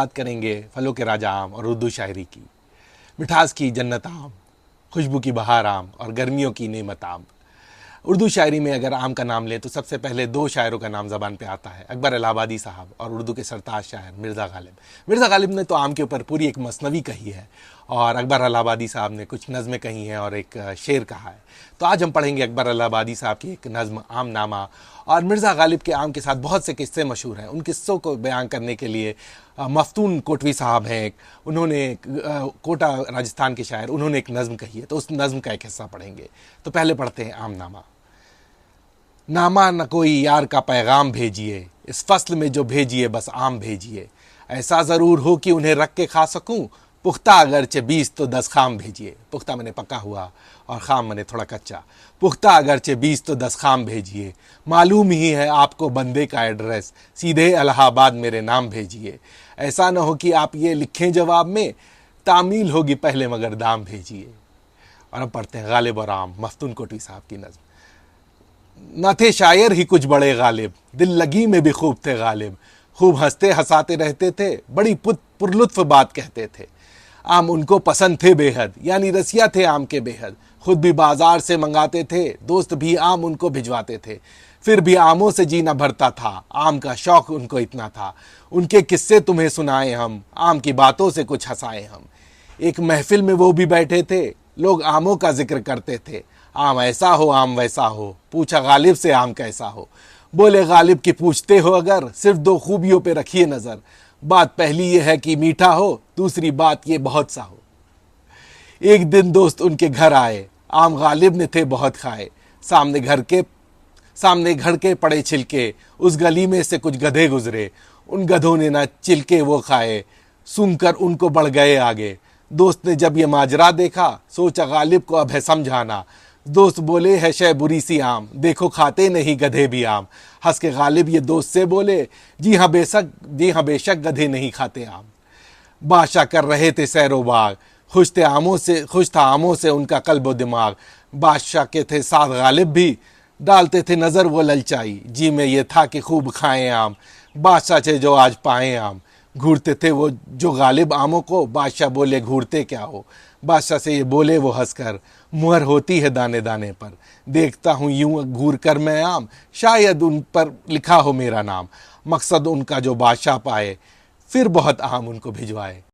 बात करेंगे फलों के राजा आम और उर्दू शायरी की। मिठास की जन्नत आम, खुशबू की बहार आम और गर्मियों की नेमत आम। उर्दू शायरी में अगर आम का नाम लें तो सबसे पहले दो शायरों का नाम ज़बान पे आता है, अकबर इलाहाबादी साहब और उर्दू के सरताज शायर मिर्ज़ा गालिब। मिर्ज़ा गालिब ने तो आम के ऊपर पूरी एक मसनवी कही है और अकबर इलाहाबादी साहब ने कुछ नज़में कही हैं और एक शेर कहा है। तो आज हम पढ़ेंगे अकबर इलाहाबादी साहब की एक नज़म आम नामा। और मिर्ज़ा गालिब के आम के साथ बहुत से किस्से मशहूर हैं। उन किस्सों को बयान करने के लिए मफ्तून कोटवी साहब हैं, उन्होंने कोटा राजस्थान के शायर, उन्होंने एक नज़म कही है, तो उस नज़म का एक हिस्सा पढ़ेंगे। तो पहले पढ़ते हैं आम नामा। नामा न कोई यार का पैगाम भेजिए, इस फसल में जो भेजिए बस आम भेजिए। ऐसा ज़रूर हो कि उन्हें रख के खा सकूं, पुख्ता अगरचे 20 तो 10 खाम भेजिए। पुख्ता मैंने पका हुआ और खाम मैंने थोड़ा कच्चा। पुख्ता अगरचे 20 तो 10 खाम भेजिए। मालूम ही है आपको बंदे का एड्रेस, सीधे इलाहाबाद मेरे नाम भेजिए। ऐसा न हो कि आप ये लिखें जवाब में, तामील होगी पहले मगर दाम भेजिए। और अब पढ़ते हैं गालिब और आम, मफ्तून कोटवी साहब की नज़म। न थे शायर ही कुछ बड़े गालिब, दिल लगी में भी खूब थे गालिब। खूब हंसते हंसाते रहते थे, बड़ी पुरलुत्फ बात कहते थे। आम उनको पसंद थे बेहद, यानी रसिया थे आम के बेहद। खुद भी बाजार से मंगाते थे, दोस्त भी आम उनको भिजवाते थे। फिर भी आमों से जीना भरता था, आम का शौक उनको इतना था। उनके किस्से तुम्हें सुनाए हम, आम की बातों से कुछ हंसाए हम। एक महफिल में वो भी बैठे थे, लोग आमों का जिक्र करते थे। आम ऐसा हो आम वैसा हो, पूछा गालिब से आम कैसा हो। बोले गालिब की पूछते हो अगर, सिर्फ दो खूबियों पे रखिए नज़र। बात पहली ये है कि मीठा हो, दूसरी बात ये बहुत सा हो। एक दिन दोस्त उनके घर आए, आम गालिब ने थे बहुत खाए। सामने घर के पड़े छिलके, उस गली में से कुछ गधे गुजरे। उन गधों ने ना छिलके वो खाए, सूंघकर उनको बढ़ गए आगे। दोस्त ने जब ये माजरा देखा, सोचा गालिब को अब है समझाना। दोस्त बोले है शय बुरी सी आम, देखो खाते नहीं गधे भी आम। हंस के गालिब ये दोस्त से बोले, जी हाँ बेशक गधे नहीं खाते आम। बादशाह कर रहे थे सैरो बाग, खुश था आमों से उनका कल्बो दिमाग। बादशाह के थे साथ गालिब भी, डालते थे नज़र वो ललचाई। जी में ये था कि खूब खाएं आम, बादशाह से जो आज पाएं आम। घूरते थे वो जो गालिब आमों को, बादशाह बोले घूरते क्या हो। बादशाह से ये बोले वो हंसकर, मुहर होती है दाने दाने पर। देखता हूँ यूं घूर कर मैं आम, शायद उन पर लिखा हो मेरा नाम। मकसद उनका जो बादशाह पाए, फिर बहुत आम उनको भिजवाए।